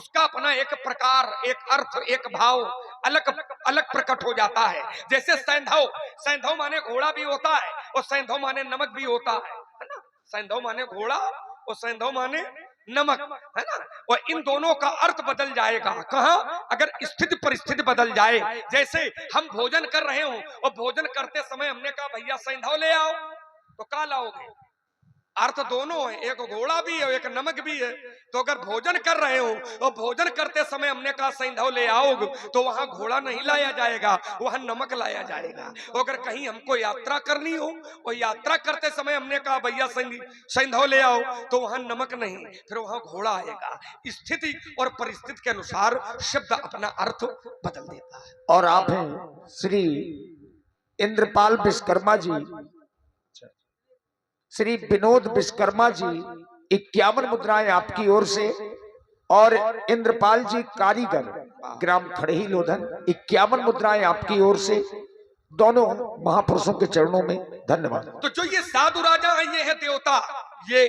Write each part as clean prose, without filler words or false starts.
उसका अपना एक प्रकार, एक अर्थ, एक भाव अलग अलग प्रकट हो जाता है। जैसे सैंधव, सैंधव माने घोड़ा भी होता है और सैंधव माने नमक भी होता है ना। सैंधव माने घोड़ा और सैंधव माने नमक, है ना। और इन दोनों का अर्थ बदल जाएगा। कहां? अगर स्थिति परिस्थिति बदल जाए। जैसे हम भोजन कर रहे हो और भोजन करते समय हमने कहा भैया सैंधव ले आओ, तो क्या लाओगे? अर्थ दोनों है, एक घोड़ा भी है एक नमक भी है। तो अगर भोजन कर रहे हो और भोजन करते समय हमने कहा सैंधव ले आओगे, तो वहां घोड़ा नहीं लाया जाएगा, वहां नमक लाया जाएगा। अगर कहीं हमको यात्रा करनी हो और यात्रा करते समय हमने कहा भैया सैंधव ले आओ, तो वहां नमक नहीं, फिर वहां घोड़ा आएगा। स्थिति और परिस्थिति के अनुसार शब्द अपना अर्थ बदल देता है। और आप हैं श्री इंद्रपाल विश्वकर्मा जी, श्री विनोद विश्वकर्मा जी, 51 मुद्राएं आपकी ओर से। और इंद्रपाल जी कारीगर, ग्राम खड़ही लोधन, 51 मुद्राएं आपकी ओर से। दोनों महापुरुषों के चरणों में धन्यवाद। तो जो ये साधु राजा है ये है देवता। ये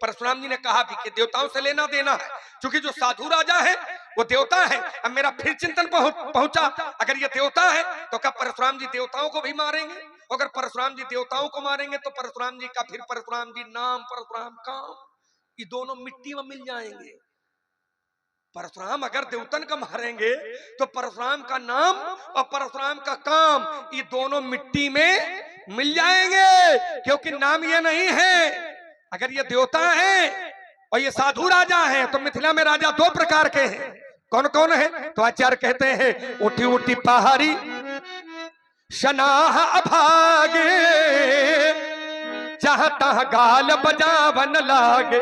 परशुराम जी ने कहा भी कि देवताओं से लेना देना है, क्योंकि जो साधु राजा है वो देवता है। अब मेरा फिर चिंतन पहुंचा, अगर ये देवता है तो क्या परशुराम जी देवताओं को भी मारेंगे? अगर परशुराम जी देवताओं को मारेंगे तो परशुराम जी का फिर परशुराम जी नाम, परशुराम काम, ये दोनों मिट्टी में मिल जाएंगे। परशुराम अगर देवतन का मारेंगे तो परशुराम का नाम और परशुराम का काम ये दोनों मिट्टी में मिल जाएंगे, क्योंकि नाम ये नहीं है। अगर ये देवता है और ये साधु राजा है तो मिथिला में राजा दो प्रकार के हैं। कौन कौन है? तो आचार्य कहते हैं उठी उठी पहाड़ी शनाह अभागे, जहां तहां गाल बजावन लागे,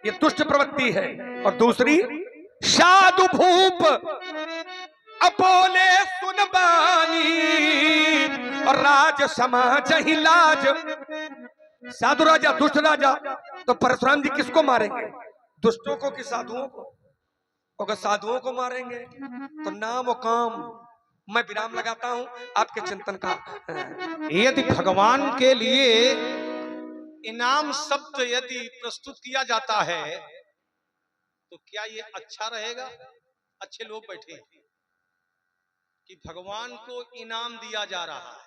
ये दुष्ट प्रवृत्ति है। और दूसरी साधु भूप अपोले सुनबानी और राज समाज ही लाज। साधु राजा दुष्ट राजा, तो परशुराम जी किसको मारेंगे? दुष्टों को कि साधुओं को? अगर साधुओं को मारेंगे तो नाम और काम। मैं विराम लगाता हूं आपके चिंतन का। यदि भगवान के लिए इनाम शब्द यदि प्रस्तुत किया जाता है तो क्या ये अच्छा रहेगा? अच्छे लोग बैठे हैं कि भगवान को इनाम दिया जा रहा है,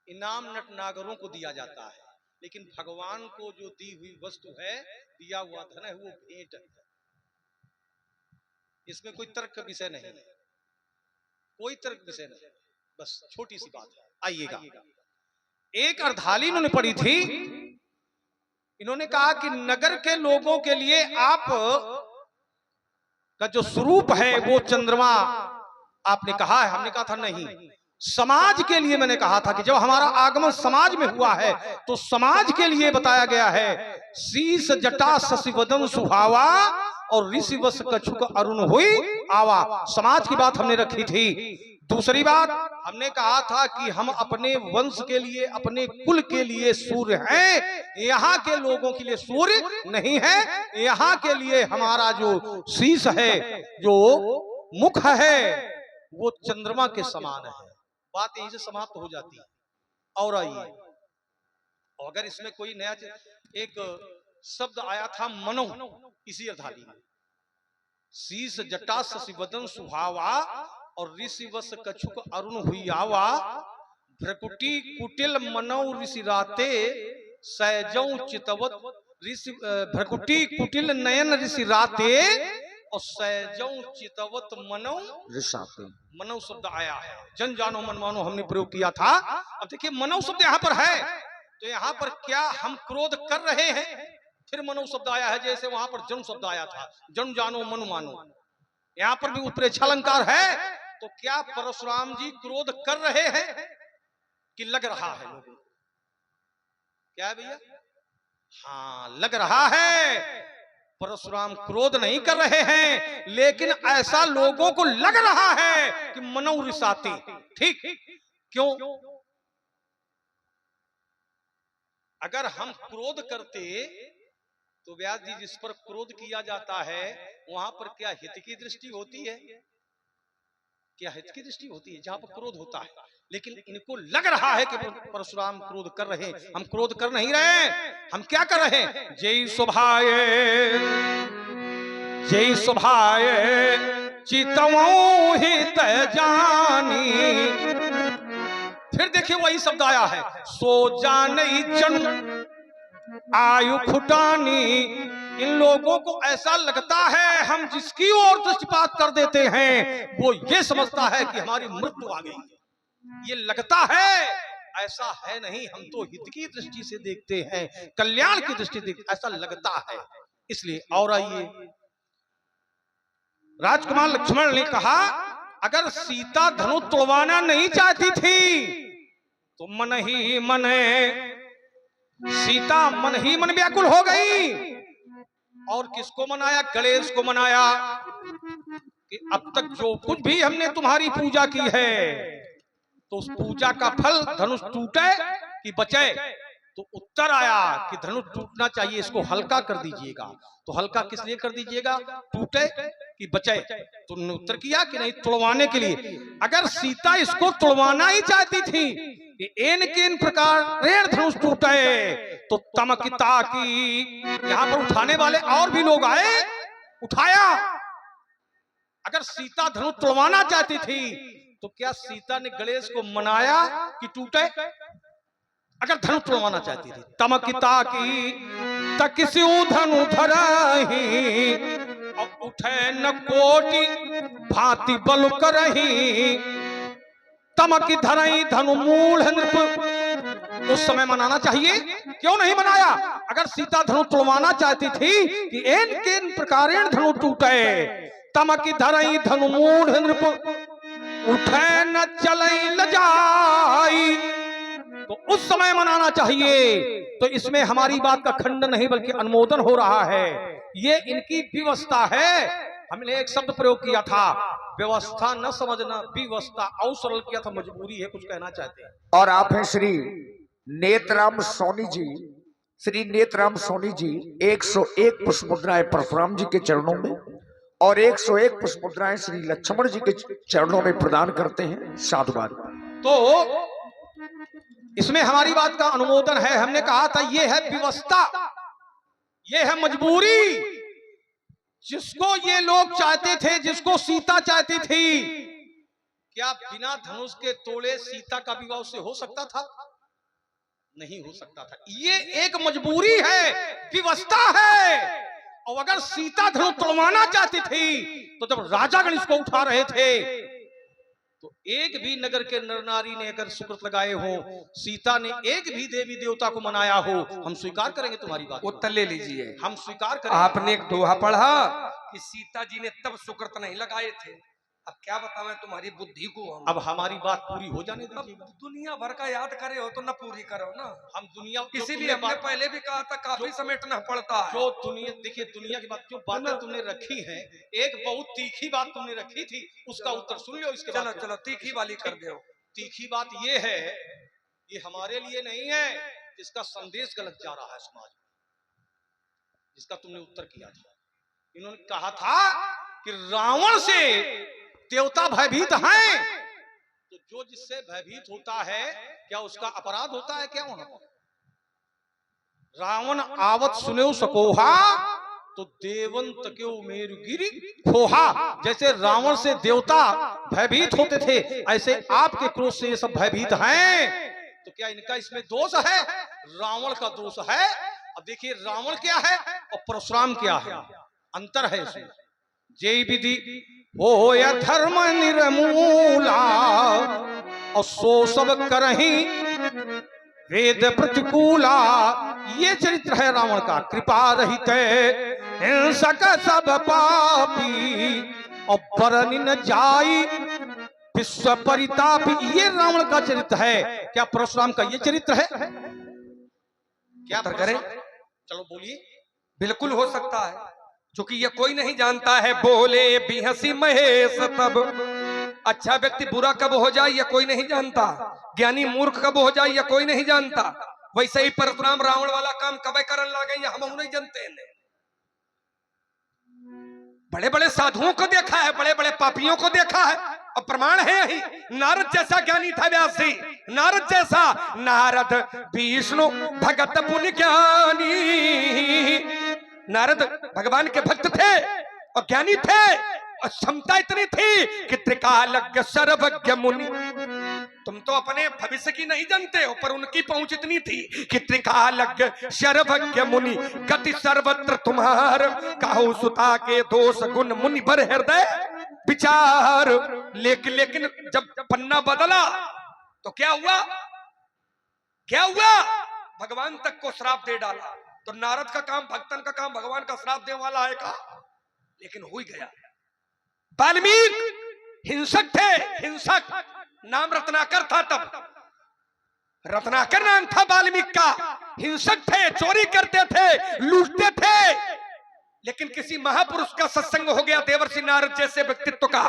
इनाम नटनागरों को दिया जाता है, लेकिन भगवान को जो दी हुई वस्तु है, दिया हुआ धन है, वो भेंट है। इसमें कोई तर्क का विषय नहीं, कोई तर्क विषय नहीं, बस छोटी सी बात है। आइएगा, एक अर्धाली इन्होंने पढ़ी थी। इन्होंने कहा कि नगर के लोगों के लिए आप का जो स्वरूप है वो चंद्रमा आपने कहा है। हमने कहा था नहीं, समाज के लिए मैंने कहा था कि जब हमारा आगमन समाज में हुआ है तो समाज के लिए बताया गया है। शीश जटा शशिवदन सुहावा और ऋषि वश कछुक अरुण हुई आवा। समाज की बात हमने रखी थी। दूसरी बात हमने कहा था कि हम अपने वंश के लिए, अपने कुल के लिए सूर्य हैं, यहाँ के लोगों के लिए सूर्य नहीं है। यहाँ के लिए हमारा जो शीश है, जो मुख है, वो चंद्रमा के समान है। बात यहीं से समाप्त हो जाती है। और आइए, अगर इसमें कोई नया एक शब्द आया था मनो, इसी अर्धाली में, शीश जटा शशिवदन सुहावा और ऋषि वश कछुक अरुण हुई आवा, भ्रकुटी कुटिल मनौ ऋषि राते सैजौ चितवत ऋषि, भ्रकुटी कुटिल नयन ऋषि राते और सैजौ चितवत मनौ ऋषाते। मनौ शब्द आया है, जन जानो मन मानो हमने प्रयोग किया था। अब देखिए मनौ शब्द यहाँ पर है, तो यहाँ पर क्या हम क्रोध कर रहे हैं? फिर मनौ शब्द आया है, जैसे वहां पर जन्म शब्द आया था, जन्म जानो मन मानो। यहाँ पर भी उत्प्रेक्षा अलंकार है, तो क्या परशुराम जी क्रोध कर रहे हैं कि लग रहा है लोगों को? क्या है भैया? हाँ, लग रहा है। परशुराम क्रोध नहीं कर रहे हैं, लेकिन ऐसा लोगों को लग रहा है कि मनौ रिसाते। ठीक, क्यों? अगर हम क्रोध करते तो व्यास जी जिस पर क्रोध किया जाता है वहां पर क्या हित की दृष्टि होती है? क्या हित की दृष्टि होती है जहां पर क्रोध होता है? लेकिन इनको लग रहा है कि परशुराम क्रोध कर रहे हैं। हम क्रोध कर नहीं रहे, हम क्या कर रहे हैं? जय शोभाए जय सुभाए चितवों हित जानी। फिर देखिए वही शब्द आया है, सो जानई जन आयु खुटानी। इन लोगों को ऐसा लगता है हम जिसकी ओर दृष्टिपात कर देते हैं वो ये समझता है कि हमारी मृत्यु आ गई है। ये लगता है, ऐसा है नहीं, हम तो हित की दृष्टि से देखते हैं, कल्याण की दृष्टि से ऐसा लगता है। इसलिए और आइए, राजकुमार लक्ष्मण ने कहा अगर सीता धनुष तोड़वाना नहीं चाहती थी तो मन ही मन सीता मन ही मन व्याकुल हो गई। और किसको मनाया? गणेश को मनाया कि अब तक जो कुछ भी हमने तुम्हारी पूजा की है तो उस पूजा का फल धनुष टूटे कि बचे। तो उत्तर आया कि धनुष टूटना चाहिए, इसको हल्का कर दीजिएगा। तो हल्का किस लिए कर दीजिएगा? टूटे कि बचे। तुमने उत्तर किया कि नहीं, तुड़वाने के लिए। अगर सीता इसको तुड़वाना ही चाहती थी कि इन प्रकार रेण धनुष टूटे तो तमकिता की, यहां पर उठाने वाले और भी लोग आए, उठाया। अगर सीता धनुष तुड़वाना चाहती थी तो क्या सीता ने गणेश को मनाया कि टूटे? अगर धनु तुड़वाना चाहती थी, तमकिता की तकिस्यु धनु धरही और उठे न कोटि भांति बल करही। तमकी धरई धनु मूल नृप। उस समय मनाना चाहिए, क्यों नहीं मनाया? अगर सीता धनु तुड़वाना चाहती थी कि इन प्रकारेण धनु टूटे, तमकी धरई धनु मूल नृप उठे न चलई लजाई, तो उस समय मनाना चाहिए। तो इसमें हमारी बात का खंडन नहीं बल्कि अनुमोदन हो रहा है। ये इनकी व्यवस्था है। हमने एक शब्द प्रयोग किया था, व्यवस्था न समझना, विवस्था। और सरल किया था, मजबूरी है, कुछ कहना चाहते हैं। और आप हैं श्री नेतराम सोनी जी। श्री नेतराम सोनी जी 101 पुष्प मुद्राएं परशुराम जी के चरणों में और 101 पुष्प मुद्राएं श्री लक्ष्मण जी के चरणों में प्रदान करते हैं। साधुवाद। तो इसमें हमारी बात का अनुमोदन है। हमने कहा था ये है व्यवस्था, ये है मजबूरी। जिसको ये लोग चाहते थे, जिसको सीता चाहती थी, क्या बिना धनुष के तोड़े सीता का विवाह से हो सकता था? नहीं हो सकता था। ये एक मजबूरी है, व्यवस्था है। और अगर सीता धनुष तोड़वाना चाहती थी तो जब राजागण इसको उठा रहे थे तो एक भी नगर के नर नारी ने अगर सुकृत लगाए हो, सीता ने एक भी देवी देवता को मनाया हो, हम स्वीकार करेंगे तुम्हारी बात। उत्तर ले लीजिए। हम स्वीकार करेंगे। आपने एक दोहा पढ़ा कि सीता जी ने तब सुकृत नहीं लगाए थे। अब क्या बताएं तुम्हारी बुद्धि को हम। अब हमारी बात पूरी हो जाने दीजिए। दुनिया भर का याद करे हो तो न पूरी करो ना। हम दुनिया, इसीलिए हमने पहले भी कहा था काफी समेटना पड़ता है। जो दुनिया, देखिए दुनिया की बात, जो बातें तुमने रखी हैं, एक बहुत तीखी बात तुमने रखी थी, उसका उत्तर सुन लो। इसके चलो चलो तीखी वाली कर दो। तीखी बात ये है, ये हमारे लिए नहीं है, इसका संदेश गलत जा रहा है समाज में, जिसका तुमने उत्तर किया था। इन्होंने कहा था कि रावण से देवता भयभीत हैं, तो जो जिससे भयभीत होता है क्या उसका अपराध होता है क्या? वहां पर रावण आवत सुने सकोहा तो देवंत क्यों मेरुगिरी खोहा। जैसे रावण से देवता भयभीत होते थे, ऐसे आपके क्रोध से ये सब भयभीत हैं। तो क्या इनका इसमें दोष है? रावण का दोष है। अब देखिए रावण क्या है और परशुराम क्या है, अंतर है इसमें। जय विधि हो या धर्म निर्मूला और सो सब करही वेद प्रतिकूला। ये चरित्र है रावण का। कृपा रहित हिंसक सब पापी और बरनी न जाई विश्व परितापी। ये रावण का चरित्र है। क्या परशुराम का ये चरित्र है? क्या करें? चलो बोलिए। बिल्कुल हो सकता है, क्योंकि ये कोई नहीं जानता है। बोले बिहसी महेश तब, अच्छा व्यक्ति बुरा कब हो जाए ये कोई नहीं जानता, ज्ञानी मूर्ख कब हो जाए ये कोई नहीं जानता। वैसे ही परशुराम रावण वाला काम कब करन लागे ये हम नहीं जानते हैं। बड़े बड़े साधुओं को देखा है, बड़े बड़े पापियों को देखा है, और प्रमाण है यही। नारद जैसा ज्ञानी था व्यास जी, नारद जैसा। नारद विष्णु भगत पुण्य ज्ञानी। नारद भगवान के भक्त थे और ज्ञानी थे और क्षमता इतनी थी कि त्रिकालज्ञ सर्वज्ञ मुनि। तुम तो अपने भविष्य की नहीं जानते हो, पर उनकी पहुंच इतनी थी कि त्रिकालज्ञ सर्वज्ञ मुनि गति सर्वत्र तुम्हार, काहू सुता के दोष गुण मुनि भर हृदय विचार। लेकिन जब पन्ना बदला तो क्या हुआ? क्या हुआ? भगवान तक को श्राप दे डाला। तो नारद का काम, भक्तन का काम भगवान का श्राप देने वाला है का? लेकिन हो ही गया। वाल्मीकि हिंसक थे, हिंसक। नाम रत्नाकर था तब, रत्नाकर नाम था वाल्मीकि का। हिंसक थे, चोरी करते थे, लूटते थे। लेकिन किसी महापुरुष का सत्संग हो गया, देवर्षि नारद जैसे व्यक्तित्व का,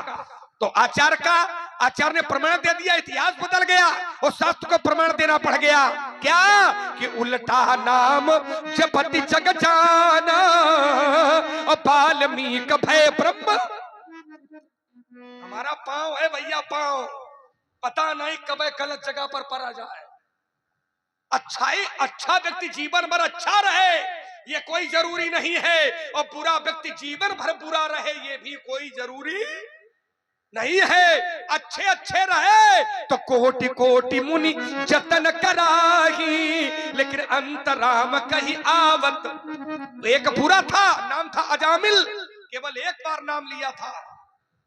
तो आचार्य ने प्रमाण दे दिया, इतिहास बदल गया और शास्त्र को प्रमाण देना पड़ गया। क्या? कि उल्टा नाम जपति जग जाना और वाल्मीकि भय ब्रह्म। हमारा पांव है भैया, पांव। पता नहीं कब गलत जगह पर पड़ा जाए। अच्छा व्यक्ति जीवन भर अच्छा रहे ये कोई जरूरी नहीं है, और बुरा व्यक्ति जीवन भर बुरा रहे ये भी कोई जरूरी नहीं है। अच्छे रहे तो कोटि कोटि मुनि जतन कराही, लेकिन अंतराम कहीं आवत। एक बुरा था, नाम था अजामिल, केवल एक बार नाम लिया था,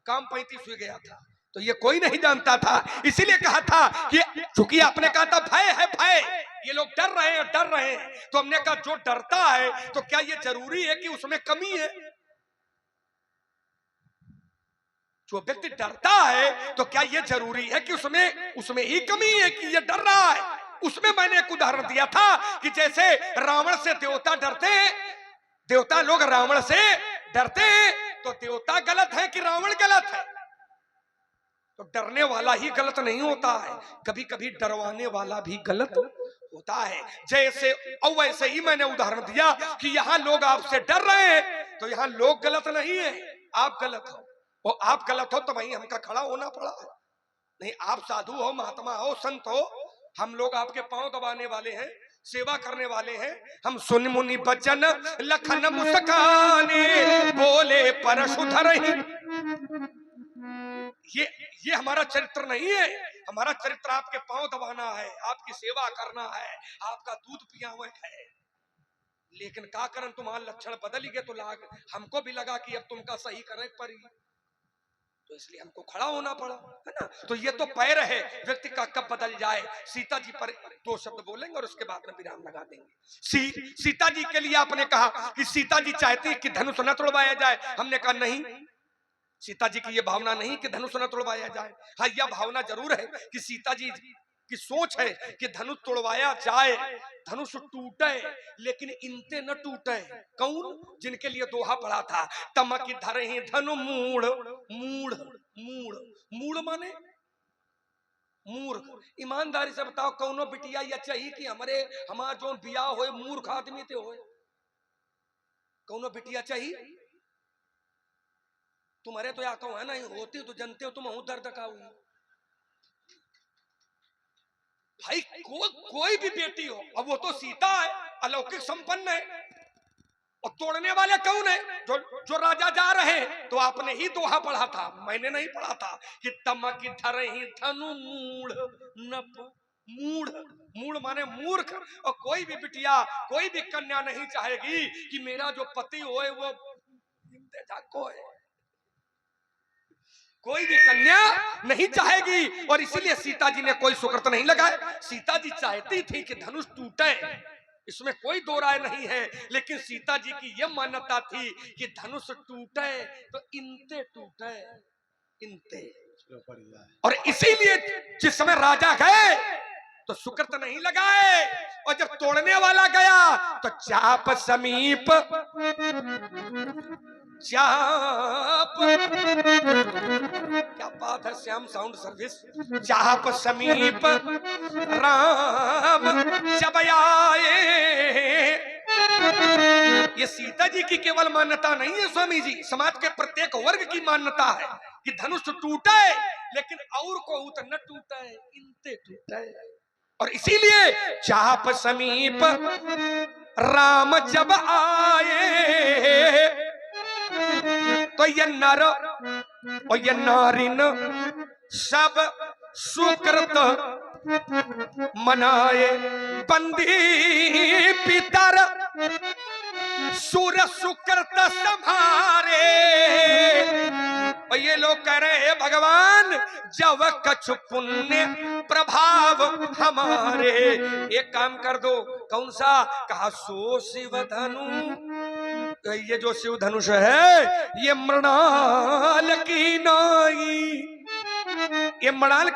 काम 35 हुई गया था, तो ये कोई नहीं जानता था। इसीलिए कहा था कि चूंकि आपने कहा था भय है, भय, ये लोग डर रहे हैं, तो हमने कहा जो डरता है तो क्या ये जरूरी है कि उसमें कमी है? जो व्यक्ति डरता है तो क्या ये जरूरी है कि उसमें ही कमी है कि ये डर रहा है? उसमें मैंने एक उदाहरण दिया था कि जैसे रावण से देवता डरते हैं, देवता लोग रावण से डरते हैं, तो देवता गलत है कि रावण गलत है? तो डरने वाला ही गलत नहीं होता है, कभी कभी डरवाने वाला भी गलत होता है। जैसे और वैसे ही मैंने उदाहरण दिया कि यहाँ लोग आपसे डर रहे हैं, तो यहाँ लोग गलत नहीं है, आप गलत हो। और आप गलत हो तो वहीं हमका खड़ा होना पड़ा है। नहीं, आप साधु हो, महात्मा हो, संत हो, हम लोग आपके पांव दबाने वाले हैं, सेवा करने वाले हैं। हम सुन मुनि बचन लखन मुस्काने, बोले परशुधर ही। ये हमारा चरित्र नहीं है। हमारा चरित्र आपके पांव दबाना है, आपकी सेवा करना है, आपका दूध पियावे है। लेकिन का करन तुम्हारा लक्षण बदल गए तो हमको भी लगा कि अब तुमका सही करे पड़ी, तो इसलिए हमको खड़ा होना पड़ा, है ना। तो ये तो पैर है व्यक्ति का, कब बदल जाए। सीता जी पर 2 शब्द बोलेंगे और उसके बाद में विराम लगा देंगे। सीता जी के लिए आपने कहा कि सीता जी चाहती कि धनुष न तोड़वाया जाए। हमने कहा नहीं, सीता जी की ये भावना नहीं कि धनुष न तोड़वाया जाए। हाँ, यह भावना जरूर है कि सीता जी की सोच है कि धनुष तोड़वाया जाए, धनुष टूटे, लेकिन इनते न टूटे। कौन? जिनके लिए दोहा पड़ा था, तमक धरहि धनु मूढ़। मूढ़ मूढ़ मूढ़ माने मूर्ख। ईमानदारी से बताओ, कौनो बिटिया या चाहिए कि हमारा जो बिया होए मूर्ख आदमी ते होए? कौनो बिटिया चाहिए? तुम्हारे तो या कहो है नहीं होती तो जनते हो तुम दर्द का हुई भाई। कोई भी बेटी हो, अब वो तो सीता है, अलौकिक संपन्न है, और तोड़ने वाले कौन है? जो राजा जा रहे हैं। तो आपने ही दोहा पढ़ा था, मैंने नहीं पढ़ा था, कि तमक धरहि धनु मूढ़ नप। मूढ़, मूढ़ माने मूर्ख। और कोई भी बिटिया, कोई भी कन्या नहीं चाहेगी कि मेरा जो पति होए वो जाको है। कोई भी कन्या नहीं चाहेगी, और इसीलिए सीता जी ने कोई सुकृत नहीं लगाया। सीता जी चाहती थी कि धनुष टूटे, इसमें कोई दो राय नहीं है, लेकिन सीता जी की यह मान्यता थी कि धनुष टूटे तो इनते टूटे, इनते। और इसीलिए जिस समय राजा गए तो सुकृत नहीं लगाए, और जब तोड़ने वाला गया तो चाप समीप, चाप, क्या बात है श्याम साउंड सर्विस। चाप समीप राम जब आए। ये सीता जी की केवल मान्यता नहीं है स्वामी जी, समाज के प्रत्येक वर्ग की मान्यता है कि धनुष टूटे, लेकिन और को न टूटे, इनते टूटे। और इसीलिए चाप समीप राम जब आए तो ये नर और ये नारिन सब सुकृत मनाए, बंदी पितर सुर सुकृत संभारे। और ये लोग कह रहे हैं भगवान जब कछु पुण्य प्रभाव हमारे, एक काम कर दो। कौन सा? कहा सो शिव धनु, ये जो शिव धनुष है ये मृणाल की नाई, ये मृणाल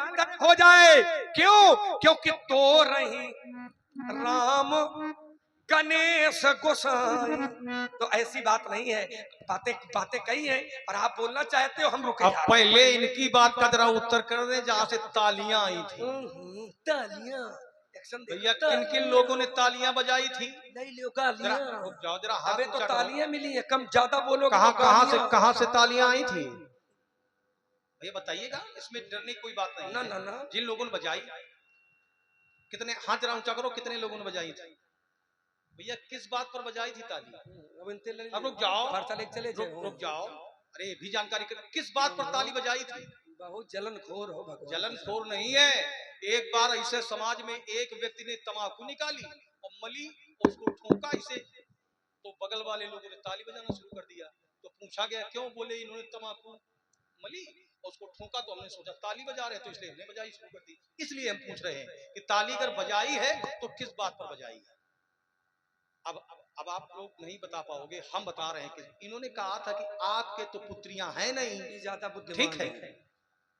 हो जाए। क्यों? क्योंकि तो रही राम गणेश गोसाई। तो ऐसी बात नहीं है, बातें कही हैं और आप बोलना चाहते हो, हम रुके। अब पहले इनकी बात का जरा उत्तर कर दे, जहाँ से तालियां आई थी। तालियां भैया किन किन लोगों ने तालियां बजाई थी? जरा रुक जाओ जरा, हाथ अबे तो ऊंचा करो। तालियां मिली है, कम ज्यादा बोलो। कहाँ से तालियां आई थी भैया बताइएगा, इसमें डरने की कोई बात नहीं। ना ना ना, जिन लोगों ने बजाई, कितने, हाथ जरा ऊंचा करो, कितने लोगों ने बजाई थी भैया? किस बात पर बजाई थी ताली? अब रुक जाओ, चले रुक जाओ, अरे भी जानकारी कर, किस बात पर ताली बजाई थी? बहुत जलनखोर हो भगवान। जलनखोर नहीं है। एक बार ऐसे समाज में एक व्यक्ति ने तम्बाकू निकाली और मली, उसको ठोका इसे, तो बगल वाले लोगों ने ताली बजाना शुरू कर दिया। तो पूछा गया क्यों? बोले इन्होंने तम्बाकू मली और उसको ठोका, तो हमने सोचा ताली बजा रहे, तो इसलिए हमने बजाई शुरू कर दी। इसलिए हम पूछ रहे हैं कि ताली अगर बजाई है तो किस बात पर बजाई है? अब आप लोग नहीं बता पाओगे, हम बता रहे हैं कि इन्होंने कहा था कि आपके तो पुत्रियां हैं नहीं, ज्यादा बुद्धिमान ठीक है,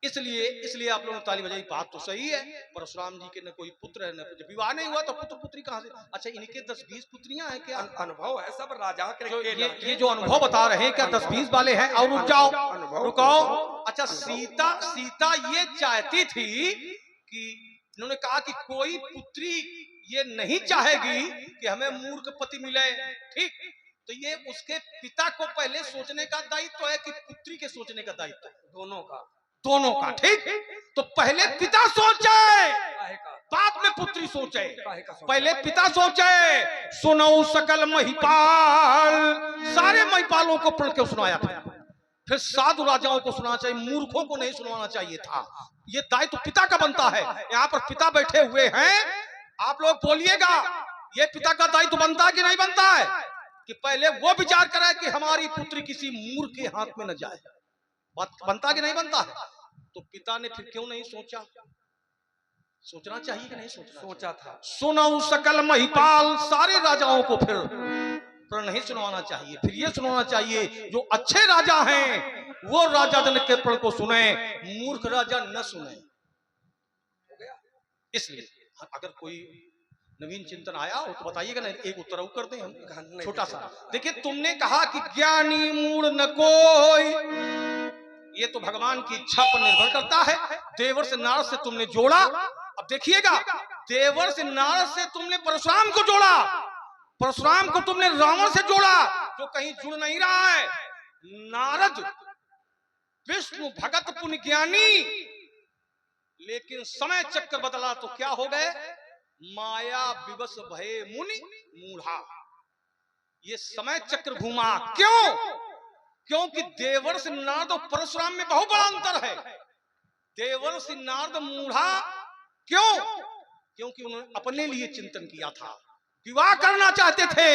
इसलिए आप लोगों ने ताली बजाई। बात तो सही है, परशुराम जी के न कोई पुत्र है, न जब विवाह नहीं हुआ तो पुत्र पुत्री कहां से? अच्छा, इनके 10-20 पुत्रियां हैं क्या? अनुभव है सब राजा के। ये जो अनुभव बता रहे हैं क्या 10-20 वाले हैं? और रुक जाओ, रुकाओ। अच्छा, सीता ये चाहती थी कि, इन्होंने कहा कि कोई पुत्री ये नहीं चाहेगी कि हमें मूर्ख पति मिले, ठीक? तो ये उसके पिता को पहले सोचने का दायित्व है कि पुत्री के सोचने का दायित्व है? दोनों का, ठीक? तो पहले पिता सोचे, बाद में पुत्री सोचे। पहले पिता सोचे। सुनो सकल महिपाल, सारे महिपालों को पढ़ के सुनाया था, फिर साधु राजाओं को सुनाना चाहिए, मूर्खों को नहीं सुनाना चाहिए था। ये दायित्व पिता का बनता है। यहाँ पर पिता बैठे हुए हैं, आप लोग बोलिएगा, ये पिता का दायित्व बनता है कि नहीं बनता है? कि पहले वो विचार करे कि हमारी पुत्री किसी मूर्ख के हाथ में न जाए। बात बनता कि नहीं बनता है? तो पिता ने फिर क्यों नहीं सोचा? सोचना चाहिए कि नहीं सोचा था। सुनो सकल महिपाल, सारे राजाओं को फिर नहीं सुनवाना चाहिए, फिर ये सुनवाना चाहिए जो अच्छे राजा हैं वो राजा जन के प्रण को सुने, मूर्ख राजा न सुने। इसलिए अगर कोई नवीन चिंतन आया हो तो बताइएगा, नहीं एक उत्तर करते हैं हम छोटा सा। देखिए, तुमने कहा कि ज्ञानी मूढ़ न कोई, ये तो भगवान की इच्छा पर निर्भर करता है। देवर से नारद से तुमने जोड़ा, अब देखिएगा, देवर से नारद से तुमने परशुराम को जोड़ा, परशुराम को तुमने रावण से जोड़ा, जो कहीं जुड़ नहीं रहा है। नारद विष्णु भगत पुण्य ज्ञानी, लेकिन समय चक्र बदला तो क्या हो गए? माया विवश भये मुनि मूढ़ा। ये समय चक्र घूमा, क्यों? क्योंकि देवर से नारद और परशुराम में बहुत बड़ा अंतर है। देवर से नारद मूढ़ा क्यों? क्योंकि उन्होंने अपने लिए चिंतन किया था, विवाह करना चाहते थे,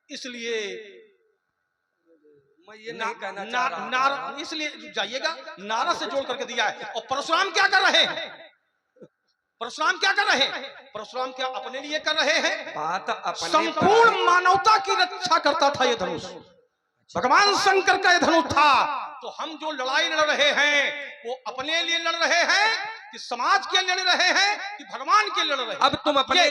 इसलिए मैं ये नहीं कहना चाह रहा। इसलिए जाइएगा, नारद से जोड़ करके दिया है। और परशुराम क्या कर रहे हैं? परशुराम क्या कर रहे हैं? परशुराम क्या अपने लिए कर रहे हैं? बात अपने संपूर्ण मानवता की रक्षा करता था ये धनुष, भगवान शंकर का ये धनुष था। तो हम जो लड़ाई लड़ रहे हैं वो अपने लिए लड़ रहे हैं कि समाज के लिए लड़ रहे हैं कि भगवान के लिए लड़ रहे हैं? अब तुम अपने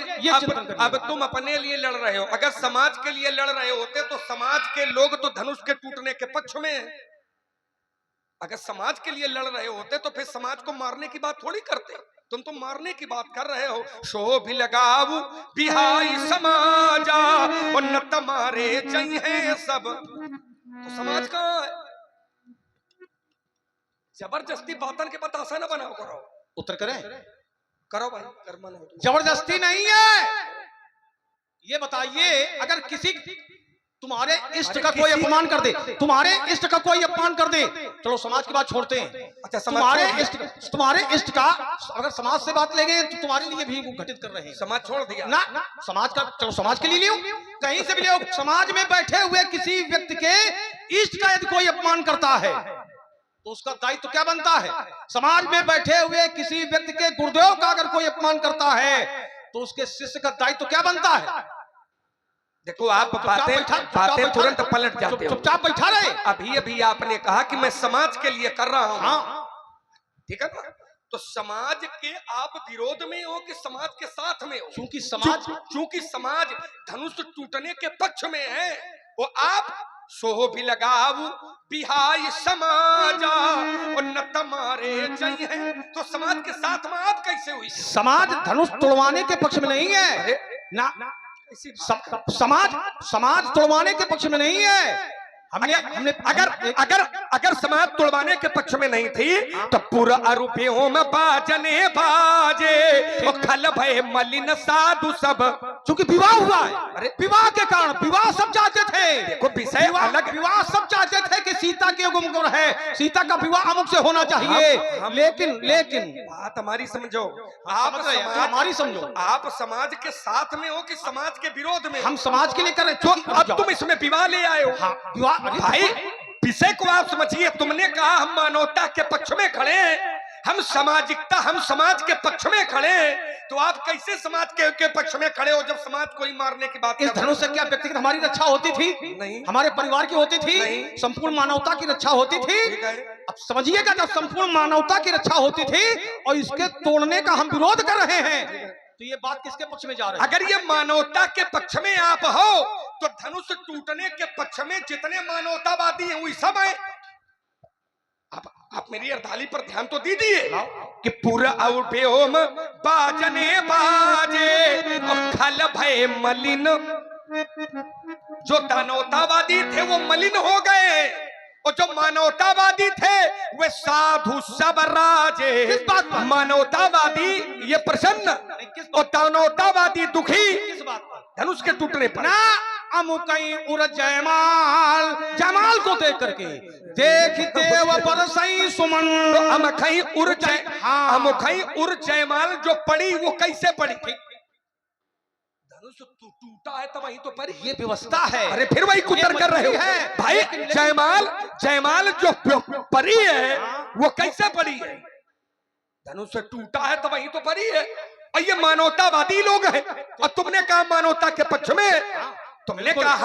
अब तुम अपने लिए लड़ रहे हो। अगर समाज के लिए लड़ रहे होते तो समाज के लोग तो धनुष के टूटने के पक्ष में हैं। अगर समाज के लिए लड़ रहे होते तो फिर समाज को मारने की बात थोड़ी करते। तुम तो मारने की बात कर रहे हो। शो भी लगाऊ बिहाई समाजा और न तुम्हारे चाहिए सब। तो समाज कहाँ है? जबरदस्ती बातन के बतासा न बनाओ। करो उत्तर करें, करो भाई, कर मन हो। जबरदस्ती नहीं है। ये बताइए, अगर किसी तुम्हारे इष्ट का कोई अपमान कर दे, तुम्हारे इष्ट का कोई अपमान कर दे, चलो समाज की बात छोड़ते हैं। अच्छा, तुम्हारे इष्ट का अगर समाज से बात ले गए तो तुम्हारे लिए भी घटित कर रहे हैं। समाज छोड़ दिया ना समाज का, चलो समाज के लिए लियो, कहीं से भी लियो। समाज में बैठे हुए किसी व्यक्ति के इष्ट का यदि कोई अपमान करता है तो उसका दायित्व क्या बनता है? समाज में बैठे हुए किसी व्यक्ति के गुरुदेव का अगर कोई अपमान करता है तो उसके शिष्य का दायित्व क्या बनता है? देखो, आप बातें तुरंत पलट जाते हो। चुपचाप बैठा रहे। अभी अभी आपने कहा कि मैं समाज के लिए कर रहा हूं। हाँ, ठीक है ना? तो समाज के आप विरोध में हो कि समाज के साथ में हो? चूंकि समाज धनुष टूटने के पक्ष में है, वो आप सोहो भी लगाऊ बिहाई समाजा और न तमारे चाहिए, तो समाज के साथ में आप कैसे हुई? समाज धनुष तोड़वाने के पक्ष में नहीं है ना, समाज तोड़वाने के पक्ष में नहीं है। हमने अगर समाज तोड़वाने के पक्ष में नहीं थी तो पूरा आरोपियों में बाजने बाजे तो खल भय मलिन साधु सब, चूंकि विवाह हुआ है। अरे विवाह के कारण विवाह सब चाहते थे। देखो, विषय अलग, विवाह सब चाहते थे कि सीता के गुम है, सीता का विवाह अमुक से होना चाहिए। लेकिन बात हमारी समझो, हमारी समझो। आप समाज के साथ में हो कि समाज के विरोध में? हम समाज के लिए कर रहे हैं। अब तुम इसमें विवाह ले आए हो। विवाह भाई, विषय को आप समझिए। तुमने कहा हम मानवता के पक्ष में खड़े हैं, हम सामाजिकता, हम समाज के पक्ष में खड़े हैं, तो आप कैसे समाज के पक्ष में खड़े हो जब समाज को ही मारने की बात? इस धनुष से क्या व्यक्तिगत हमारी रक्षा होती थी? नहीं। हमारे परिवार की होती थी? नहीं। संपूर्ण मानवता की रक्षा होती थी। अब समझिएगा, जब संपूर्ण मानवता की रक्षा होती थी और इसके तोड़ने का हम विरोध कर रहे हैं, तो ये बात किसके पक्ष में जा रही है? अगर ये मानवता के पक्ष में आप हो तो धनुष टूटने के पक्ष में जितने मानवतावादी हैं वही सब है। आप मेरी अर्धाली पर ध्यान तो दीजिए कि पूरा औपेओम बाजने बाजे और खल भय मलिन। जो दानवतावादी थे वो मलिन हो गए और जो मानवतावादी थे वे साधु सब राजे। किस बात पर? मानवतावादी ये प्रसन्न और दानवतावादी दुखी। किस बात पर? धनुष के टूटने पर ना अमुकई उर जयमाल को देख करके देखते व बरसई सुमन। तो अमुकई उर जयमाल जो पड़ी वो कैसे पड़ी? धनुष टूटा है तो वही तो पड़ी। ये व्यवस्था है। अरे फिर वही कुतर कर रहे हो भाई। जयमाल जो परी है वो कैसे पड़ी है? धनुष टूटा है तो वही तो पड़ी है। और ये मानवतावादी लोग हैं और तुमने कहा मानवता के पक्ष में, तुमने कहा हम